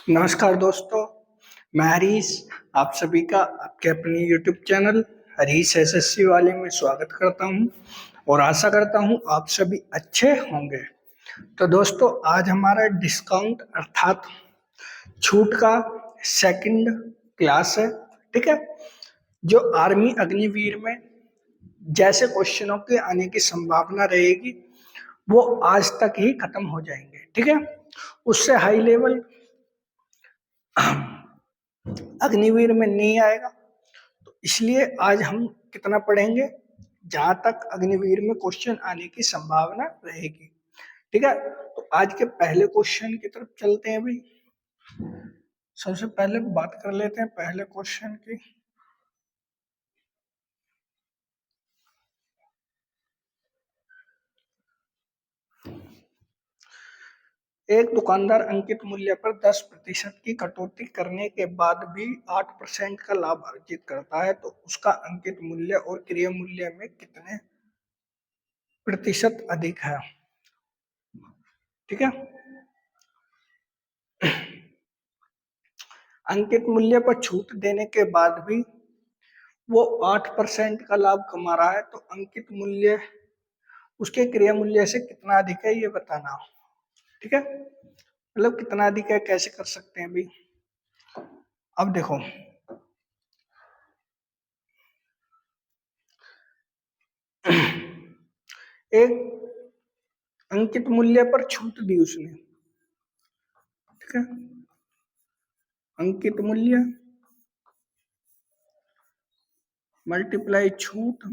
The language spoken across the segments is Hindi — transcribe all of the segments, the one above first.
नमस्कार दोस्तों, मैं हरीश आप सभी का आपके अपने YouTube चैनल हरीश एसएससी वाले में स्वागत करता हूं और आशा करता हूं आप सभी अच्छे होंगे। तो दोस्तों, आज हमारा डिस्काउंट अर्थात छूट का सेकंड क्लास है। ठीक है, जो आर्मी अग्निवीर में जैसे क्वेश्चनों के आने की संभावना रहेगी वो आज तक ही खत्म हो जाएंगे। ठीक है, उससे हाई लेवल अग्निवीर में नहीं आएगा। तो इसलिए आज हम कितना पढ़ेंगे जहां तक अग्निवीर में क्वेश्चन आने की संभावना रहेगी। ठीक है, तो आज के पहले क्वेश्चन की तरफ चलते हैं। भाई, सबसे पहले बात कर लेते हैं पहले क्वेश्चन की। एक दुकानदार अंकित मूल्य पर 10% की कटौती करने के बाद भी 8% का लाभ अर्जित करता है, तो उसका अंकित मूल्य और क्रय मूल्य में कितने प्रतिशत अधिक है। ठीक है, अंकित मूल्य पर छूट देने के बाद भी वो 8% का लाभ कमा रहा है, तो अंकित मूल्य उसके क्रय मूल्य से कितना अधिक है ये बताना। ठीक है, मतलब कितना अधिक है कैसे कर सकते हैं भाई। अब देखो, एक अंकित मूल्य पर छूट दी उसने। ठीक है, अंकित मूल्य मल्टीप्लाई छूट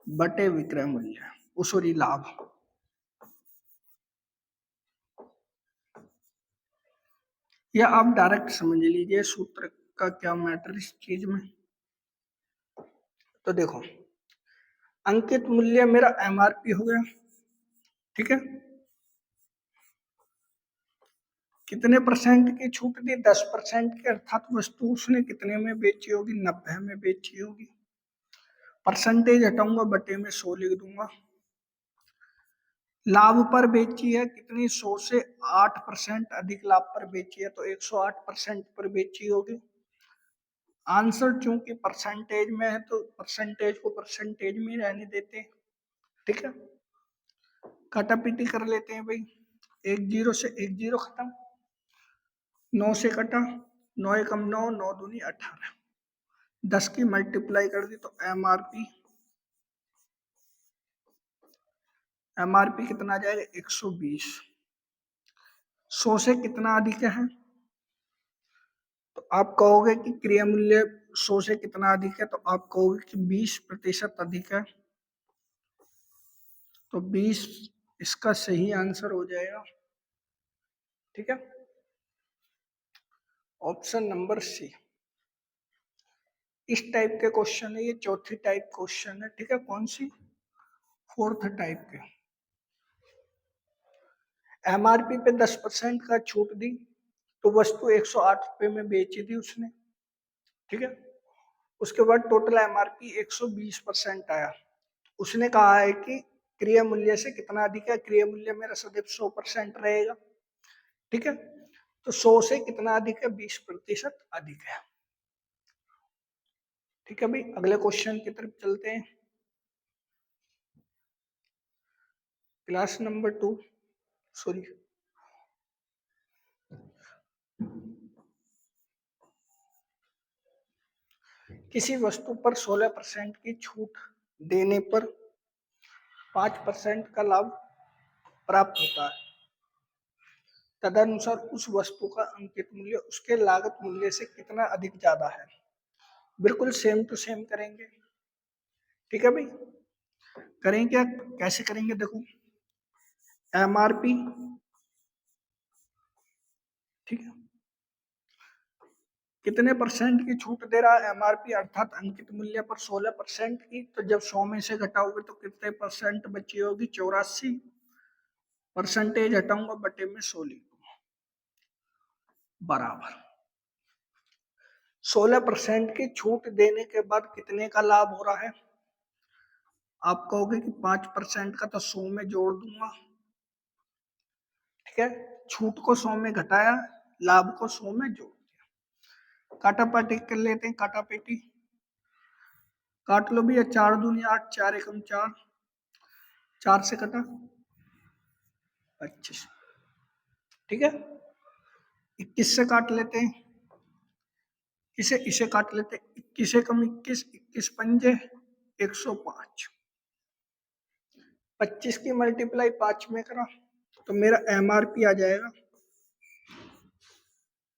बटे विक्रय मूल्य सॉरी लाभ। या आप डायरेक्ट समझ लीजिए सूत्र का क्या मैटर इस चीज में। तो देखो, अंकित मूल्य मेरा एमआरपी हो गया। ठीक है, कितने परसेंट की छूट दी? 10% की, अर्थात वस्तु उसने कितने में बेची होगी? 90 में बेची होगी। परसेंटेज हटाऊंगा, बटे में 100 लिख दूंगा। लाभ पर बेची है कितनी? 100 से 8% अधिक लाभ पर बेची है, तो 108% पर बेची होगी। आंसर चूंकि परसेंटेज में है तो परसेंटेज को परसेंटेज में रहने देते हैं। ठीक है, कटापीटी कर लेते हैं भाई। 1 0 से 1 0 खत्म, 9 से कटा, 9 एकम 9, 9 दूनी 18, 10 की मल्टीप्लाई कर दी तो एमआरपी कितना आ जाएगा? 120। 100 से कितना अधिक है? तो आप कहोगे कि क्रय मूल्य 100 से कितना अधिक है, तो आप कहोगे कि 20% अधिक है। तो 20 इसका सही आंसर हो जाएगा। ठीक है, ऑप्शन नंबर सी। इस टाइप के क्वेश्चन है, ये चौथी टाइप क्वेश्चन है। ठीक है, कौन सी? फोर्थ टाइप के। एमआरपी पे 10% का छूट दी, तो वस्तु 108 रुपए में बेची थी उसने। ठीक है, उसके बाद टोटल एमआरपी 120% आया। उसने कहा है कि क्रय मूल्य से कितना अधिक है? क्रय मूल्य मेरा सदैव 100% रहेगा। ठीक है, तो 100 से कितना अधिक है? 20% अधिक है। ठीक है भाई, अगले क्वेश्चन की तरफ चलते हैं। क्लास नंबर 2 सॉरी किसी वस्तु पर 16% की छूट देने पर 5% का लाभ प्राप्त होता है। तदनुसार उस वस्तु का अंकित मूल्य उसके लागत मूल्य से कितना अधिक ज्यादा है। बिल्कुल सेम टू सेम करेंगे। ठीक है भाई, करेंगे क्या? कैसे करेंगे देखो, एमआरपी। ठीक है, कितने परसेंट की छूट दे रहा है? एमआरपी अर्थात अंकित मूल्य पर 16% की, तो जब 100 में से घटाओगे तो कितने परसेंट बची होगी? 84। परसेंटेज हटाऊंगा, बटे में 100 लिख दूंगा, बराबर 16% की छूट देने के बाद कितने का लाभ हो रहा है? आप कहोगे कि 5% का, तो 100 में जोड़ दूंगा। ठीक है, छूट को 100 में घटाया, लाभ को 100 में जोड़ दिया। काटापाटी कर लेते हैं, काटापेटी काट लो भैया, 4 दूनी 8, 4 एकम 4, 4 से कटा 25, ठीक है। 21 से काट लेते हैं, इसे काट लेते हैं, 21 एकम 21, 21 पंजे 105, 25 की मल्टीप्लाई 5 में करा तो मेरा एमआरपी आ जाएगा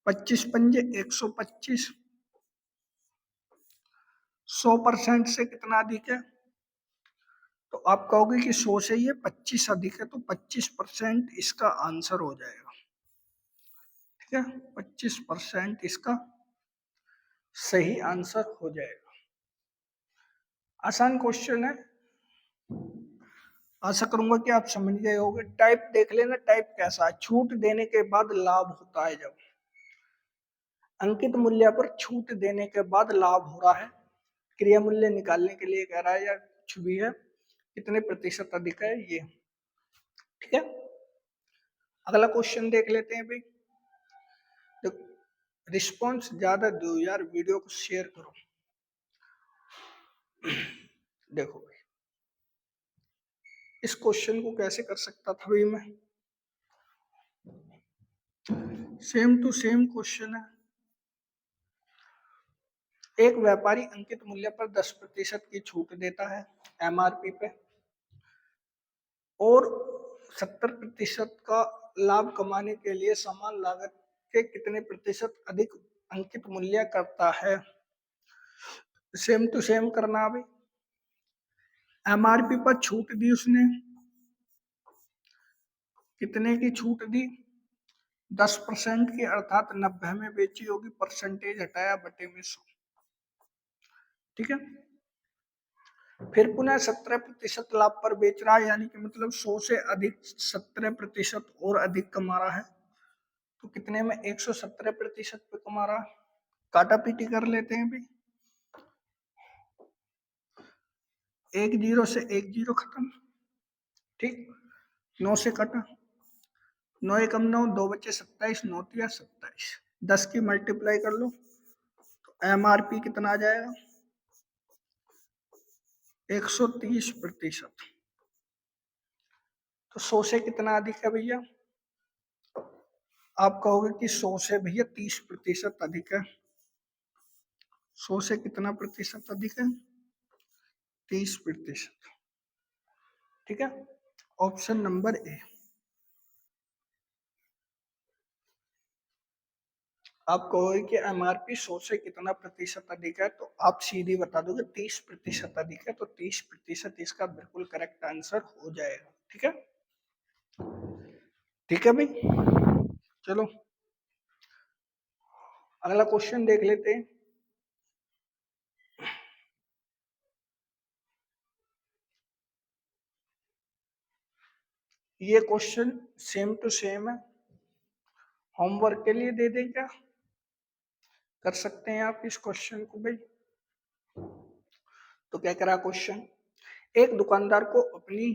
25 पंजे 125, 100% से कितना अधिक है, तो आप कहोगे कि 100 से ये 25 अधिक है, तो 25% इसका आंसर हो जाएगा, ठीक है। 25% इसका सही आंसर हो जाएगा। आसान क्वेश्चन है, आशा करूंगा कि आप समझ गए होंगे। टाइप देख लेना, टाइप कैसा है, छूट देने के बाद लाभ होता है, जब अंकित मूल्य पर छूट देने के बाद लाभ हो रहा है, क्रिया मूल्य निकालने के लिए कह रहा है या कुछ भी है, कितने प्रतिशत अधिक है ये, ठीक है। अगला क्वेश्चन देख लेते हैं भाई। तो रिस्पॉन्स ज्यादा दो यार, वीडियो को शेयर करो। देखो भाई, इस क्वेश्चन को कैसे कर सकता था भाई मैं, सेम टू सेम क्वेश्चन है। एक व्यापारी अंकित मूल्य पर 10% की छूट देता है एमआरपी पे, और 70% का लाभ कमाने के लिए समान लागत के कितने प्रतिशत अधिक अंकित मूल्य करता है। सेम टू सेम करना अभी, एमआरपी पर छूट दी उसने, कितने की छूट दी, 10% की, अर्थात 90 में बेची होगी, परसेंटेज हटाया बटे में 100, ठीक है। फिर पुनः 17% लाभ पर बेच रहा है, यानी कि मतलब 100 से अधिक 17% और अधिक कमा रहा है, तो कितने में, 117% पे कमा रहा है। काटा पीटी कर लेते हैं भी, 1 0 से 1 0 खत्म, ठीक। 9 से कटा, 9 एकम 9, 2 बचे 27, 9 तिया 27, 10 की मल्टीप्लाई कर लो तो एमआरपी कितना आ जाएगा, 130%। तो 100 से कितना अधिक है भैया, आप कहोगे कि 100 से भैया 30% अधिक है। 100 से कितना प्रतिशत अधिक है, 30%, ठीक है। Option number A. आप कहोगे कि एमआरपी 100 से कितना प्रतिशत अधिक है, तो आप सीधी बता दोगे 30% अधिक है, तो 30% इसका बिल्कुल करेक्ट आंसर हो जाएगा, ठीक है। ठीक है भाई, चलो अगला क्वेश्चन देख लेते हैं। ये क्वेश्चन सेम टू सेम है, होमवर्क के लिए दे दें क्या, कर सकते हैं आप इस क्वेश्चन को भाई। तो क्या करा क्वेश्चन, एक दुकानदार को अपनी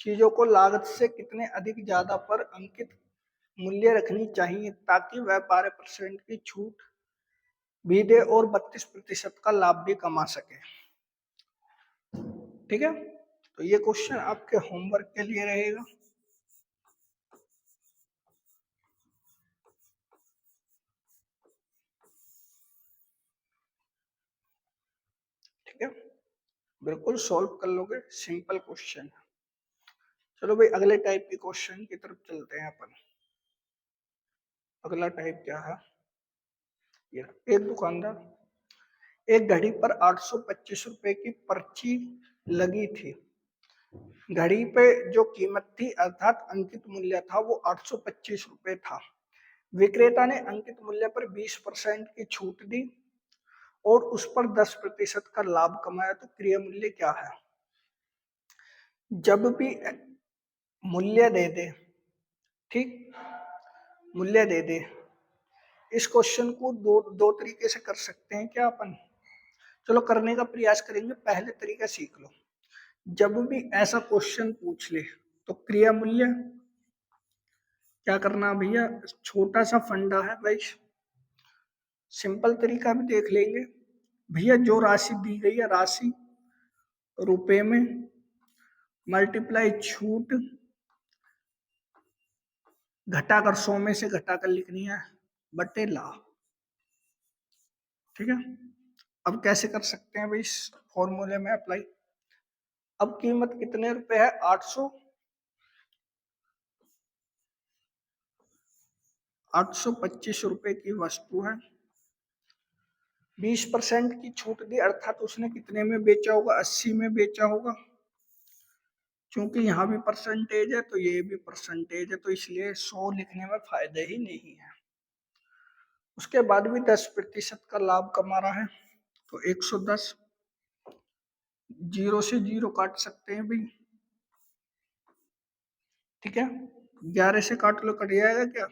चीजों को लागत से कितने अधिक ज्यादा पर अंकित मूल्य रखनी चाहिए ताकि वह 12% की छूट भी दे और 32% का लाभ भी कमा सके, ठीक है। तो ये क्वेश्चन आपके होमवर्क के लिए रहेगा। ठीक है, बिल्कुल सॉल्व कर लोगे, सिंपल क्वेश्चन है। चलो भाई अगले टाइप के क्वेश्चन की तरफ चलते हैं अपन। अगला टाइप क्या है, ये एक दुकानदार एक घड़ी पर 825 रुपए की पर्ची लगी थी। घड़ी पे जो कीमत थी अर्थात अंकित मूल्य था वो 825 रुपए था। विक्रेता ने अंकित मूल्य पर 20% की छूट दी और उस पर 10% का लाभ कमाया, तो क्रिया मूल्य क्या है। जब भी मूल्य दे दे, ठीक, मूल्य दे दे, इस क्वेश्चन को दो तरीके से कर सकते हैं क्या अपन, चलो करने का प्रयास करेंगे। पहले तरीका सीख लो, जब भी ऐसा क्वेश्चन पूछ ले तो क्रिया मूल्य क्या करना भैया, छोटा सा फंडा है भाई, सिंपल तरीका भी देख लेंगे भैया। जो राशि दी गई है, राशि रुपए में मल्टीप्लाई छूट, घटाकर 100 में से घटाकर लिखनी है, बटे लाभ। ठीक है, अब कैसे कर सकते हैं भाई इस फॉर्मूले में अप्लाई। अब कीमत कितने रुपए है, 825 रुपए की वस्तु है। 20% की छूट दी, अर्थात उसने कितने में बेचा होगा, 80 में बेचा होगा। क्योंकि यहाँ भी परसेंटेज है तो ये भी परसेंटेज है, तो इसलिए 100 लिखने में फायदे ही नहीं है। उसके बाद भी 10% का लाभ कमा रहा है, तो 110, जीरो से जीरो काट सकते हैं भाई। ठीक है, 11 से काट लो, कट जाएगा क्या,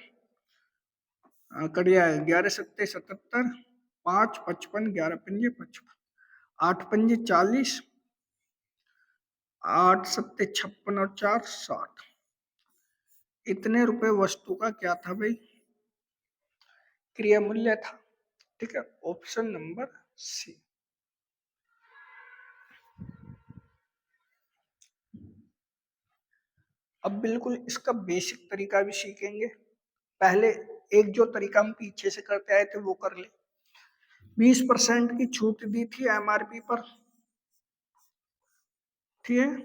कट जाएगा। 11 सत्ते 77, 5 55, 11 पंजे 55, 8 पंजे 40, 8 सत्ते 56 और 4 60। इतने रुपए वस्तु का क्या था भाई, क्रिया मूल्य था। ठीक है, ऑप्शन नंबर सी। अब बिल्कुल इसका बेसिक तरीका भी सीखेंगे। पहले एक जो तरीका हम पीछे से करते आए थे वो कर ले। 20% की छूट दी थी एमआरपी पर, ठीक है,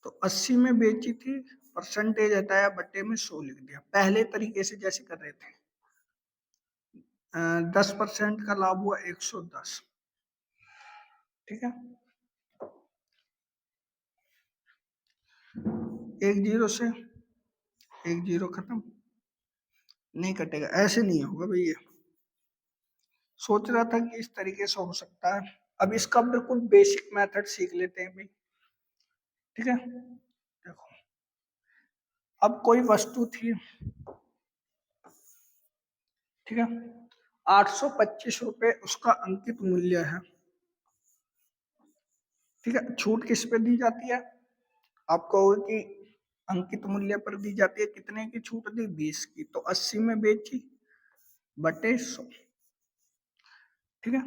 तो 80 में बेची थी, परसेंटेज हटाया, बट्टे में 100 लिख दिया। पहले तरीके से जैसे कर रहे थे, 10% का लाभ हुआ 110। ठीक है, एक जीरो से एक जीरो खत्म, नहीं कटेगा, ऐसे नहीं होगा भैया। सोच रहा था कि इस तरीके से हो सकता है। अब इसका बिल्कुल बेसिक मेथड सीख लेते हैं भाई। ठीक है, देखो, अब कोई वस्तु थी, ठीक है, 825 रुपए उसका अंकित मूल्य है। ठीक है, छूट किस पे दी जाती है, आप कहोगे कि अंकित मूल्य पर दी जाती है। कितने की छूट दी, 20 की, तो 80 में बेची, बटे 100। ठीक है,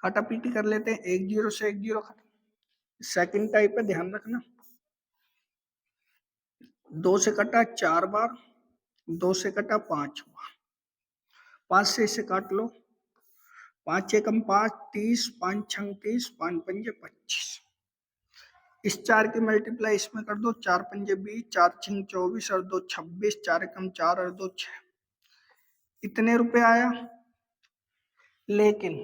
काटा पीटी कर लेते हैं, एक जीरो से एक जीरो खत्म। सेकंड टाइप है, ध्यान रखना, 2 से कटा 4 बार, 2 से कटा 5 बार, 5 से इसे काट लो, 5 एकम 5, 30, 5 छंग 30, 5 पंजे 25। इस 4 की मल्टीप्लाई इसमें कर दो, 4 पंजे 20, 4 छिंग 24 और 2 26, 4 एकम 4 और 2 6। इतने रुपए आया। लेकिन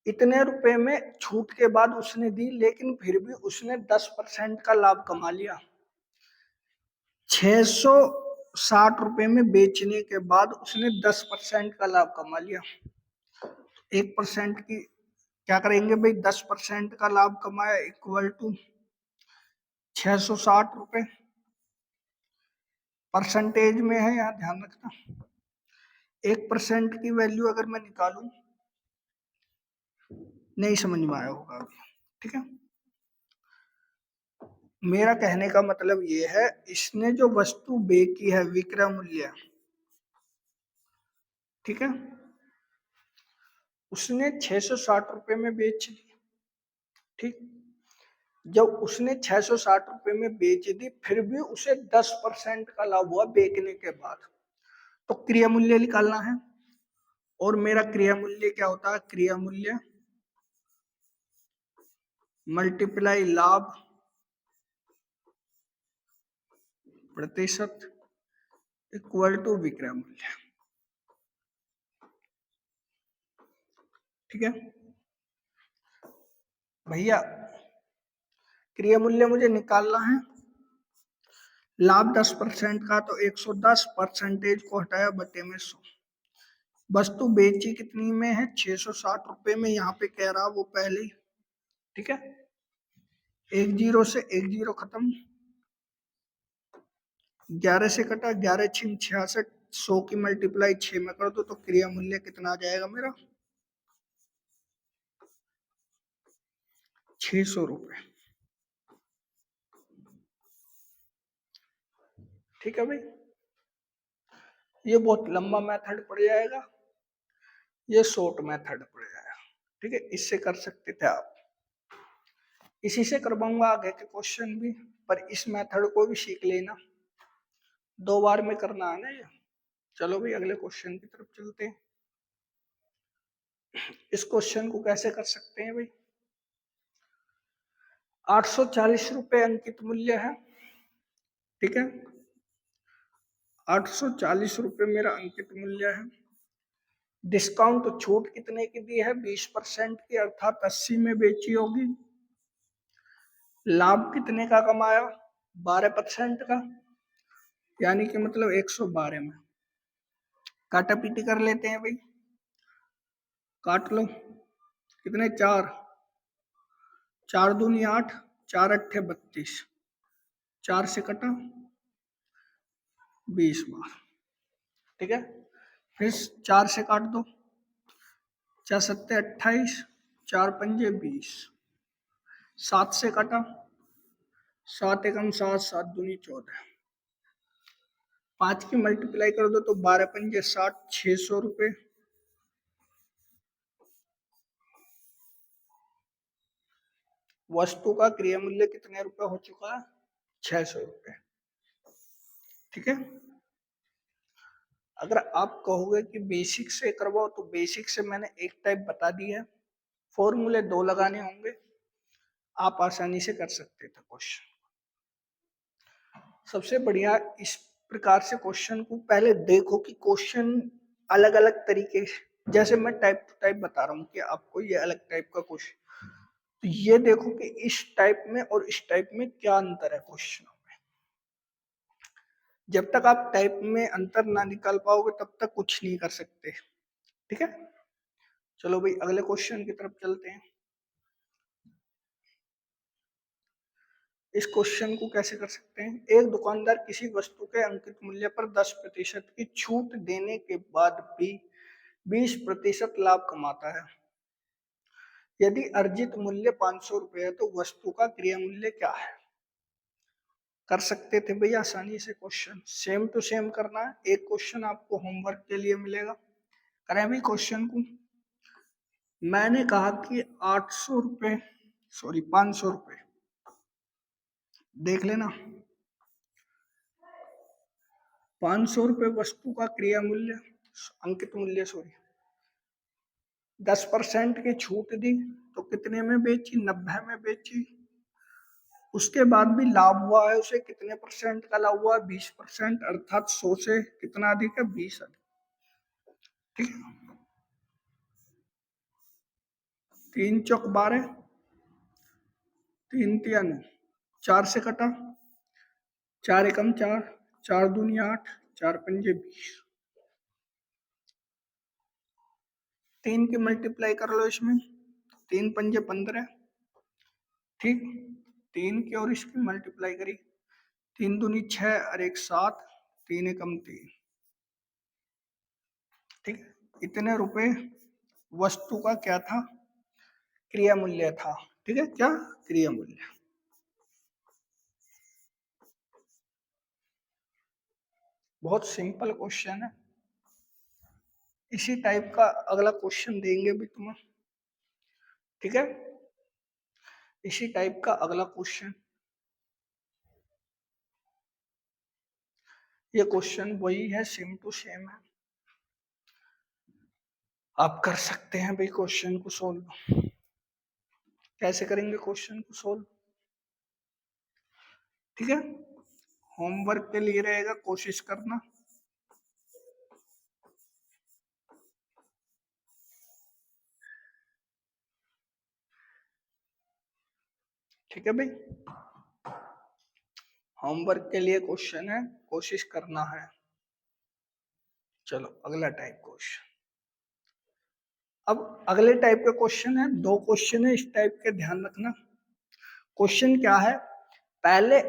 इतने रुपए में छूट के बाद उसने दी, लेकिन फिर भी उसने 10% का लाभ कमा लिया। 660 रुपए में बेचने के बाद उसने 10% का लाभ कमा लिया। 1% की क्या करेंगे भाई, 10% का लाभ कमाया इक्वल टू 660 रुपए। परसेंटेज में है, यहाँ ध्यान रखना। 1% की वैल्यू अगर मैं निकालूं, नहीं समझ में आया होगा अभी। ठीक है, मेरा कहने का मतलब ये है, इसने जो वस्तु बेची है, विक्रय मूल्य, ठीक है, उसने 660 रुपए में बेच दी। ठीक, जब उसने 660 रुपए में बेच दी, फिर भी उसे 10% का लाभ हुआ बेचने के बाद, तो क्रिया मूल्य निकालना है। और मेरा क्रिया मूल्य क्या होता है, क्रिया मूल्य मल्टीप्लाई लाभ प्रतिशत इक्वल टू विक्रय मूल्य। ठीक है भैया, क्रिया मूल्य मुझे निकालना है। लाभ 10% का, तो 110, परसेंटेज को हटाया, बटे में 100। वस्तु बेची कितनी में है, 660 रुपए में, यहाँ पे कह रहा वो पहले। ठीक है, एक जीरो से एक जीरो खत्म, 11 से कटा, 11 छिंग 66, 100 की मल्टीप्लाई 6 में कर दो, तो क्रिया मूल्य कितना आ जाएगा मेरा, 600 रुपए। ठीक है भाई, ये बहुत लंबा मेथड पड़ जाएगा, ये शॉर्ट मेथड पड़ जाएगा। ठीक है, इससे कर सकते थे आप, इसी से करवाऊंगा आगे के क्वेश्चन भी, पर इस मेथड को भी सीख लेना, 2 बार में करना है ना ये। चलो भाई अगले क्वेश्चन की तरफ चलते हैं। इस क्वेश्चन को कैसे कर सकते हैं भाई, 840 रुपए अंकित मूल्य है। ठीक है, 840 रुपए मेरा अंकित मूल्य है। डिस्काउंट तो छूट कितने की दी है, 20% की, अर्थात 80 में बेची होगी। लाभ कितने का कमाया, 12% का, यानी कि मतलब 112 में। काटा पीटी कर लेते हैं भाई, काट लो, कितने, 4, 4 दूनी 8, 4 अट्ठे 32, 4 से कटा 20 बार। ठीक है, फिर 4 से काट दो, 4 सत्ते 28, 4 पंजे 20, 7 से कटा, 7 एकम 7, 7 दूनी 14, 5 की मल्टीप्लाई कर दो तो 12 पंजे 60, 600 रुपए। वस्तु का क्रय मूल्य कितने रुपए हो चुका है, 600 रुपए। ठीक है, अगर आप कहोगे कि बेसिक से करवाओ तो बेसिक से मैंने एक टाइप बता दी है, फॉर्मूले 2 लगाने होंगे, आप आसानी से कर सकते थे क्वेश्चन। सबसे बढ़िया इस प्रकार से क्वेश्चन को पहले देखो कि क्वेश्चन अलग अलग तरीके से, जैसे मैं टाइप टू टाइप बता रहा हूँ कि आपको ये अलग टाइप का क्वेश्चन, तो ये देखो कि इस टाइप में और इस टाइप में क्या अंतर है क्वेश्चनों में। जब तक आप टाइप में अंतर ना निकाल पाओगे तब तक कुछ नहीं कर सकते। ठीक है, चलो भाई अगले क्वेश्चन की तरफ चलते हैं। इस क्वेश्चन को कैसे कर सकते हैं, एक दुकानदार किसी वस्तु के अंकित मूल्य पर 10% की छूट देने के बाद भी 20% लाभ कमाता है। यदि अर्जित मूल्य 500 रुपए है तो वस्तु का क्रय मूल्य क्या है। कर सकते थे भैया आसानी से क्वेश्चन, सेम टू सेम करना है। एक क्वेश्चन आपको होमवर्क के लिए मिलेगा, करें भी क्वेश्चन को। मैंने कहा कि 800 रुपए, सॉरी 500 रुपए, देख लेना, 500 रुपए वस्तु का क्रय मूल्य, अंकित मूल्य सॉरी, 10% की छूट दी तो कितने में बेची, 90 में बेची। उसके बाद भी लाभ हुआ है उसे, कितने परसेंट का लाभ हुआ है, 20%, अर्थात 100 से कितना अधिक है, 20 अधिक। ठीक है, 3 चौक 12, 3 तिया 9, 4 से कटा, 4 एकम 4, 4 दूनी 8, 4 पंजे 20, 3 की मल्टीप्लाई कर लो इसमें, 3 पंजे 15। ठीक, 3 की और इसकी मल्टीप्लाई करी, 3 दूनी 6 और 1 7, 3 एकम 3। ठीक है, इतने रुपए वस्तु का क्या था, क्रय मूल्य था। ठीक है, क्या क्रय मूल्य। बहुत सिंपल क्वेश्चन है। इसी टाइप का अगला क्वेश्चन देंगे भी तुम्हें। ठीक है, इसी टाइप का अगला क्वेश्चन, ये क्वेश्चन वही है, सेम टू सेम है, आप कर सकते हैं भाई क्वेश्चन को सोल्व। कैसे करेंगे क्वेश्चन को सोल्व, ठीक है, होमवर्क के लिए रहेगा, कोशिश करना। ठीक है भाई, होमवर्क के लिए क्वेश्चन है, कोशिश करना है। चलो अगला टाइप क्वेश्चन। अब अगले टाइप का क्वेश्चन है, 2 क्वेश्चन है इस टाइप के, ध्यान रखना। क्वेश्चन क्या है, पहले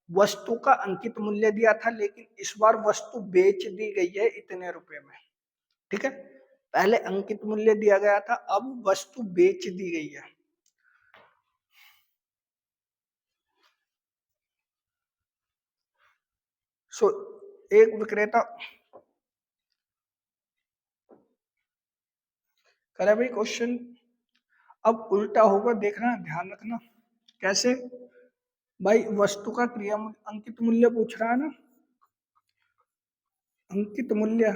वस्तु का अंकित मूल्य दिया था लेकिन इस बार वस्तु बेच दी गई है इतने रुपए में। ठीक है, पहले अंकित मूल्य दिया गया था, अब वस्तु बेच दी गई है। सो एक विक्रेता करे भाई क्वेश्चन, अब उल्टा होगा, देखना ध्यान रखना। कैसे भाई, वस्तु का क्रिया अंकित मूल्य पूछ रहा है ना, अंकित मूल्य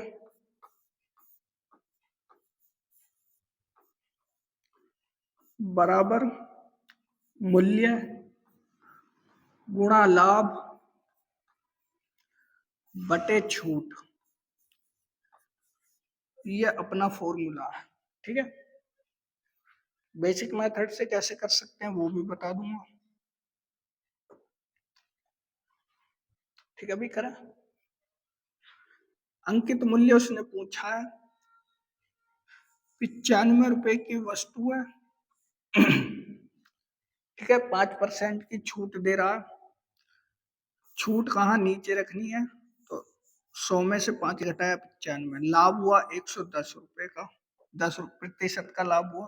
बराबर मूल्य गुणा लाभ बटे छूट, ये अपना फॉर्मूला है। ठीक है, बेसिक मेथड से कैसे कर सकते हैं वो भी बता दूंगा। ठीक है, अभी करा। अंकित मूल्य उसने पूछा है, 95 रुपए की वस्तु है। ठीक है, 5% की छूट दे रहा है। छूट कहाँ नीचे रखनी है, तो 100 में से 5 घटाया 95, लाभ हुआ 110 रुपए का, 10% का लाभ हुआ।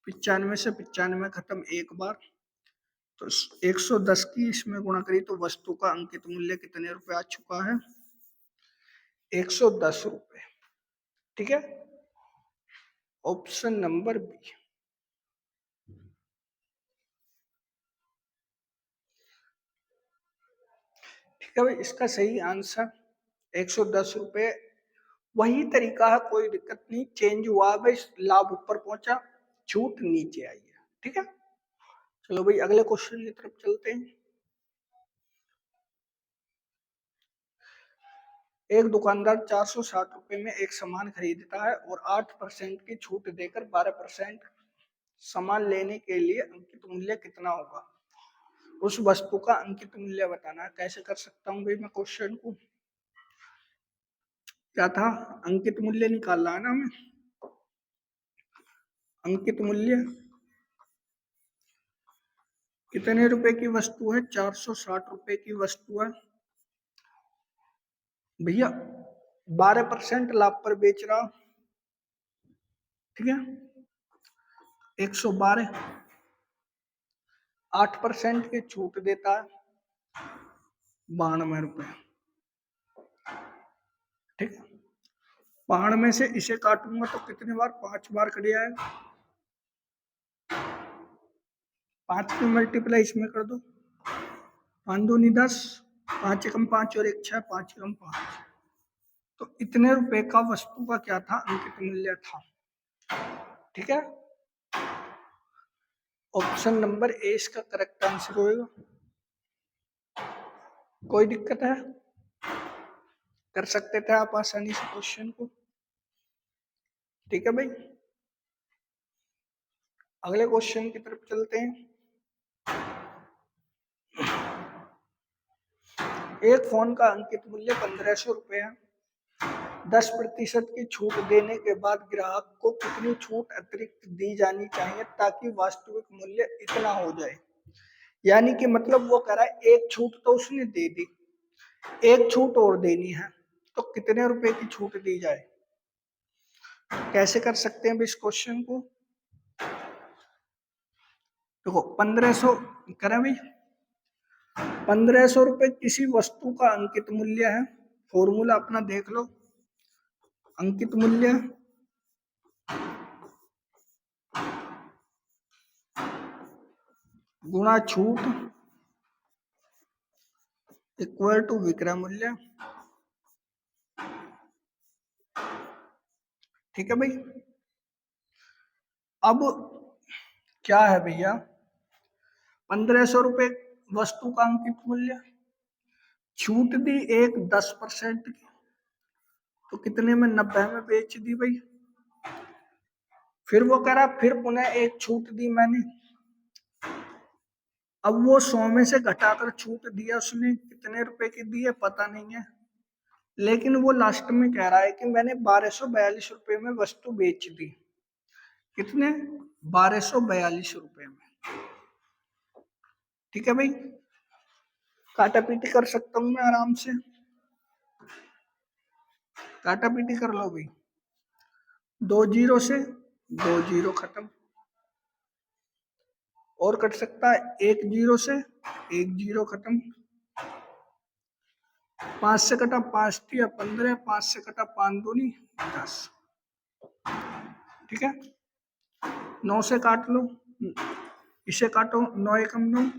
95 से 95 खत्म एक बार, तो 110 की इसमें गुणा करी तो वस्तु का अंकित मूल्य कितने रुपए आ चुका है, 110 रुपए। ठीक है, ऑप्शन नंबर बी। ठीक है भाई, इसका सही आंसर 110 रुपए। वही तरीका है, कोई दिक्कत नहीं, चेंज हुआ भाई, लाभ ऊपर पहुंचा, छूट नीचे आई है। ठीक है, चलो भाई अगले क्वेश्चन की तरफ चलते हैं। एक दुकानदार 460 रुपए में एक सामान खरीदता है और 8% की छूट देकर 12% सामान लेने के लिए अंकित मूल्य कितना होगा। उस वस्तु का अंकित मूल्य बताना है। कैसे कर सकता हूँ भाई मैं क्वेश्चन को, क्या था, अंकित मूल्य निकालना है ना हमें। अंकित मूल्य कितने रुपए की वस्तु है, 460 रुपए की वस्तु है भैया, 12% लाभ पर बेच रहा। ठीक है, 112, 8% की छूट देता है 92 रुपए। ठीक है, 92 से इसे काटूंगा तो कितने बार, 5 बार कट जाएगा। 5 की मल्टीप्लाई इसमें कर दो, 5 दूनी 10, 5 एकम 5 और 1 6, 5 एकम 5। तो इतने रुपए का वस्तु का क्या था, अंकित मूल्य था। ठीक है, ऑप्शन नंबर ए इसका करेक्ट आंसर होएगा। कोई दिक्कत है, कर सकते थे आप आसानी से क्वेश्चन को। ठीक है भाई, अगले क्वेश्चन की तरफ चलते हैं। एक फोन का अंकित मूल्य 1500 रुपए है। 10% की छूट देने के बाद ग्राहक को कितनी छूट अतिरिक्त दी जानी चाहिए ताकि वास्तविक मूल्य इतना हो जाए। यानी कि मतलब वो कह रहा है एक छूट तो उसने दे दी, एक छूट और देनी है, तो कितने रुपए की छूट दी जाए। कैसे कर सकते हैं इस क्वेश्चन को, देखो 1500 करें भाई, 1500 रुपए किसी वस्तु का अंकित मूल्य है। फॉर्मूला अपना देख लो, अंकित मूल्य गुणा छूट इक्वल टू विक्रय मूल्य। ठीक है भाई, अब क्या है भैया, 1500 रुपए वस्तु का अंकित मूल्य, छूट दी एक 10% की, तो कितने में, 90 में बेच दी भाई। फिर वो कह रहा फिर पुनः एक छूट दी मैंने, अब वो 100 में से घटाकर छूट दिया उसने, कितने रुपए की दी है पता नहीं है, लेकिन वो लास्ट में कह रहा है कि मैंने 1242 रुपए में वस्तु बेच दी। कितने, 1242 रुपए में। ठीक है भाई, काटा पीटी कर सकता हूं मैं आराम से, काटा पीटी कर लो भाई, 2 जीरो से 2 जीरो खत्म, और कट सकता है 1 जीरो से 1 जीरो खत्म, 5 से कटा 5 तिया 15, 5 से कटा 5 दूनी 10। ठीक है, 9 से काट लो, इसे काटो, 9 एकम 9,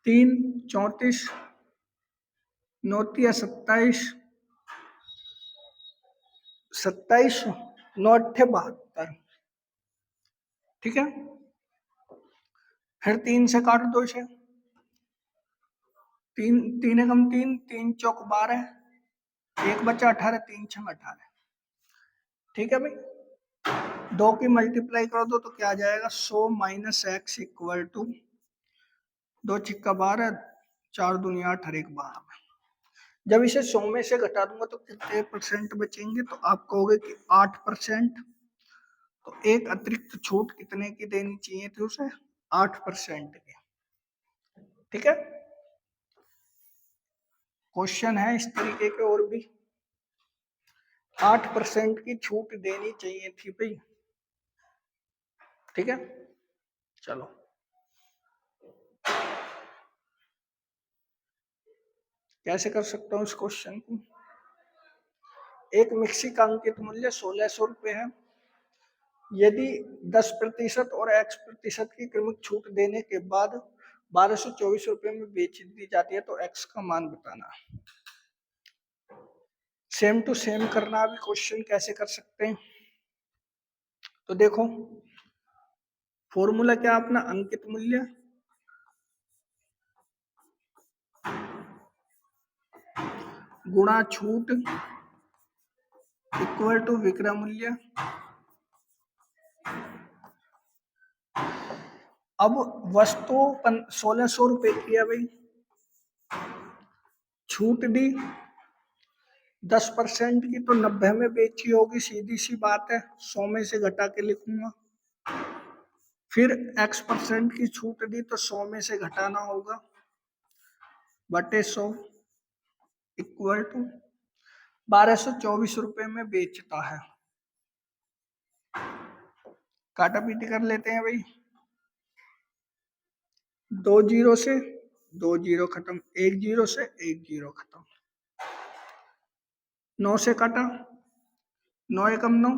3 34, 9 तिया 27, 27, 9 अट्ठे 72। ठीक है, फिर 3 से काट दो इसे, 3 3 एकम 3, 3 चौक 12, 1 बचा 18, 3 छंग 18। ठीक है भाई, 2 की मल्टीप्लाई कर दो तो क्या आ जाएगा, 100 माइनस एक्स इक्वल टू 2 छिक्का 12, 4 दूनी 8 और 1 12। जब इसे 100 में से घटा दूंगा तो कितने परसेंट बचेंगे, तो आप कहोगे कि 8%। तो एक अतिरिक्त छूट कितने की देनी चाहिए थी उसे, 8% की। ठीक है, क्वेश्चन है इस तरीके के और भी, 8% की छूट देनी चाहिए थी भाई। ठीक है, चलो कैसे कर सकता हूं इस क्वेश्चन को। एक मिक्सी का अंकित मूल्य 1600 रुपये है। यदि 10% और x% की क्रमिक छूट देने के बाद 1224 रुपये में बेच दी जाती है तो x का मान बताना। सेम टू सेम करना भी क्वेश्चन कैसे कर सकते हैं, तो देखो फॉर्मूला क्या अपना, अंकित मूल्य गुणा छूट इक्वल टू विक्रय मूल्य। अब वस्तु 1600 रुपए की है भाई, छूट दी 10% की तो 90 में बेची होगी, सीधी सी बात है, 100 में से घटा के लिखूंगा। फिर x% की छूट दी तो 100 में से घटाना होगा, बटे 100 इक्वल टू 1224 रुपए में बेचता है। काटा पीटी कर लेते हैं भाई, 2 जीरो से 2 जीरो खत्म, 1 जीरो से 1 जीरो खत्म, 9 से काटा, 9 एकम 9,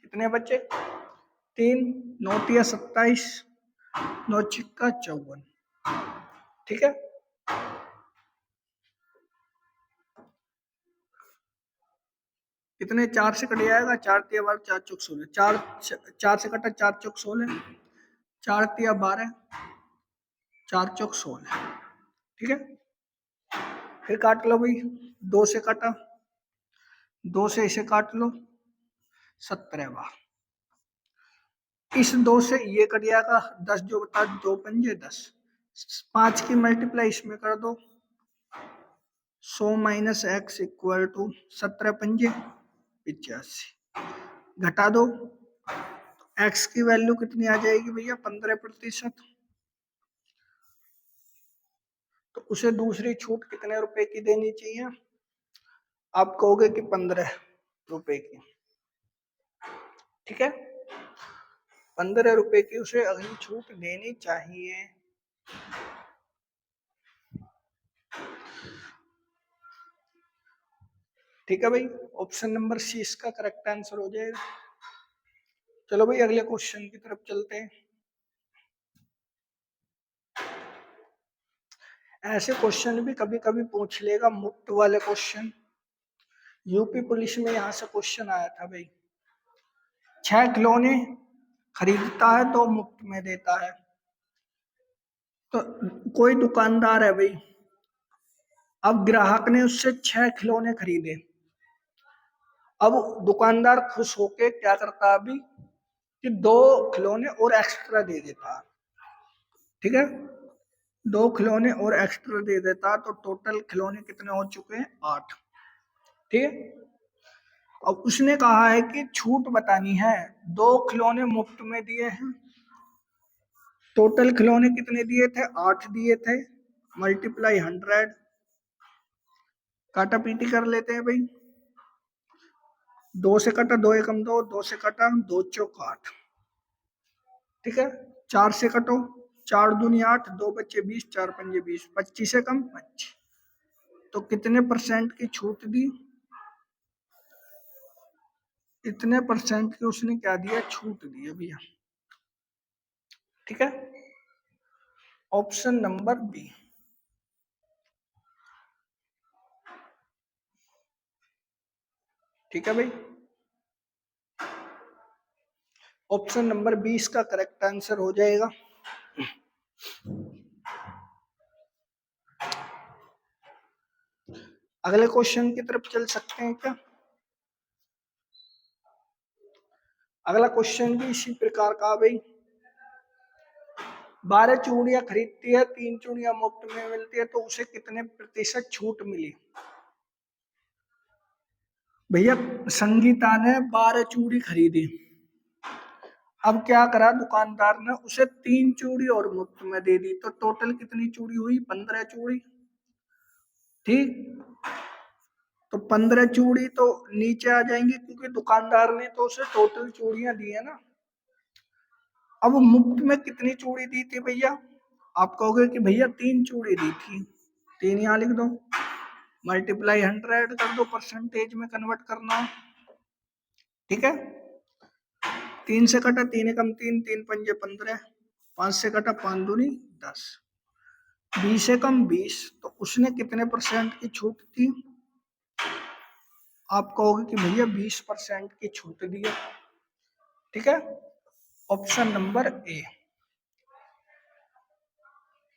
कितने बचे 3, 9 तिया 27, 9 छिक्का 54। ठीक है, कितने 4 से कट जाएगा, 4 तिया 12, 4 चौक 16, 4 से कटा 4 चौक 16, 4 तिया 12, 4 चौक 16। ठीक है, फिर काट लो भाई, 2 से काटा, 2 से इसे काट लो, 17 बार, इस 2 से ये कट जाएगा, 10 जो बता 2 पंजे 10, 5 की मल्टीप्लाई इसमें कर दो, 100 माइनस एक्स इक्वल टू 17 पंजे 85, घटा दो, एक्स की वैल्यू कितनी आ जाएगी भैया 15%। तो उसे दूसरी छूट कितने रुपए की देनी चाहिए, आप कहोगे कि 15 रुपए की। ठीक है, 15 रुपए की उसे अगली छूट देनी चाहिए। ठीक है भाई, ऑप्शन नंबर सी इसका करेक्ट आंसर हो जाएगा। चलो भाई अगले क्वेश्चन की तरफ चलते हैं। ऐसे क्वेश्चन भी कभी कभी पूछ लेगा, मुफ्त वाले क्वेश्चन। यूपी पुलिस में यहाँ से क्वेश्चन आया था भाई, 6 खिलौने खरीदता है तो मुफ्त में देता है। तो कोई दुकानदार है भाई, अब ग्राहक ने उससे 6 खिलौने खरीदे, अब दुकानदार खुश होके क्या करता है अभी कि 2 खिलौने और एक्स्ट्रा दे देता है। ठीक है, 2 खिलौने और एक्स्ट्रा दे देता, तो टोटल खिलौने कितने हो चुके हैं 8। ठीक है, अब उसने कहा है कि छूट बतानी है, 2 खिलौने मुफ्त में दिए हैं, टोटल खिलौने कितने दिए थे 8 दिए थे, मल्टीप्लाई 100, काटा पीटी कर लेते हैं भाई, 2 से कटा 2 एकम 2, 2 से कटा 2 चौक 8। ठीक है, 4 से कटो, 4 दूनी 8, 2 बच्चे 20, 4 पंजे 20, 25 से कम 25। तो कितने परसेंट की छूट दी, इतने परसेंट की उसने क्या दिया, छूट दी है भैया। ठीक है, ऑप्शन नंबर बी। ठीक है भाई, ऑप्शन नंबर 20 का करेक्ट आंसर हो जाएगा। अगले क्वेश्चन की तरफ चल सकते हैं क्या? अगला क्वेश्चन भी इसी प्रकार का भाई, 12 चूड़ियां खरीदती है, 3 चूड़ियां मुफ्त में मिलती है, तो उसे कितने प्रतिशत छूट मिली? भैया संगीता ने 12 चूड़ी खरीदी, अब क्या करा दुकानदार ने, उसे 3 चूड़ी और मुफ्त में दे दी, तो टोटल कितनी चूड़ी हुई, 15 चूड़ी। ठीक, तो 15 चूड़ी तो नीचे आ जाएंगी क्योंकि दुकानदार ने तो उसे टोटल चूड़ियां दी है ना। अब मुफ्त में कितनी चूड़ी दी थी भैया? आप कहोगे कि भैया 3 चूड़ी दी थी, 3 यहाँ लिख दो, मल्टीप्लाई 100 कर दो, परसेंटेज में कन्वर्ट करना है। ठीक है, 3 से कटा 3 एकम 3, 3 पंजे 15, 5 से कटा 5 दूनी 10, 20 एकम 20, तो उसने कितने परसेंट की छूट दी? आप कहोगे कि भैया 20% की छूट दी है। ठीक है, option number A,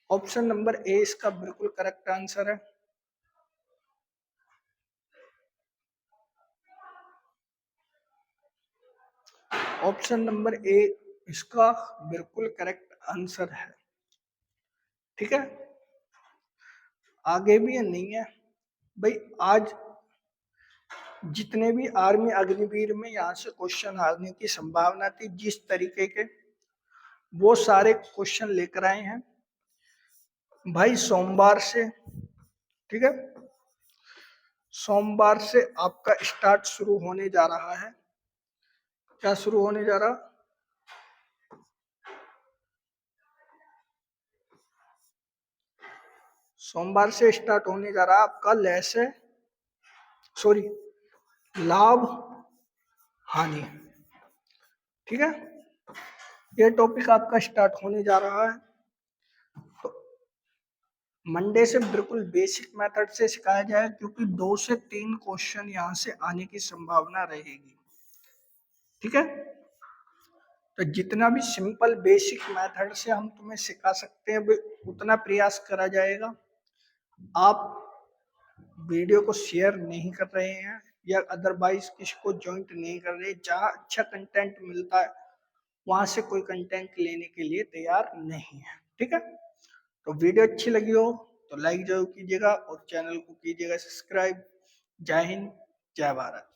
option number A इसका बिल्कुल करेक्ट आंसर है। ऑप्शन नंबर ए इसका बिल्कुल करेक्ट आंसर है। ठीक है, आगे भी है नहीं है भाई, आज जितने भी आर्मी अग्निवीर में यहाँ से क्वेश्चन आने की संभावना थी, जिस तरीके के वो सारे क्वेश्चन लेकर आए हैं भाई सोमवार से। ठीक है, सोमवार से आपका स्टार्ट शुरू होने जा रहा है। क्या शुरू होने जा रहा? सोमवार से स्टार्ट होने जा रहा है आपका लेसे, सॉरी, लाभ हानि। ठीक है, ये टॉपिक आपका स्टार्ट होने जा रहा है। तो मंडे से बिल्कुल बेसिक मेथड से सिखाया जाए क्योंकि 2 से 3 क्वेश्चन यहाँ से आने की संभावना रहेगी। ठीक है, तो जितना भी सिंपल बेसिक मेथड से हम तुम्हें सिखा सकते हैं उतना प्रयास करा जाएगा। आप वीडियो को शेयर नहीं कर रहे हैं या अदरवाइज किसी को ज्वाइंट नहीं कर रहे, जहाँ अच्छा कंटेंट मिलता है वहां से कोई कंटेंट लेने के लिए तैयार नहीं है। ठीक है, तो वीडियो अच्छी लगी हो तो लाइक जरूर कीजिएगा और चैनल को कीजिएगा सब्सक्राइब। जय हिंद, जय भारत।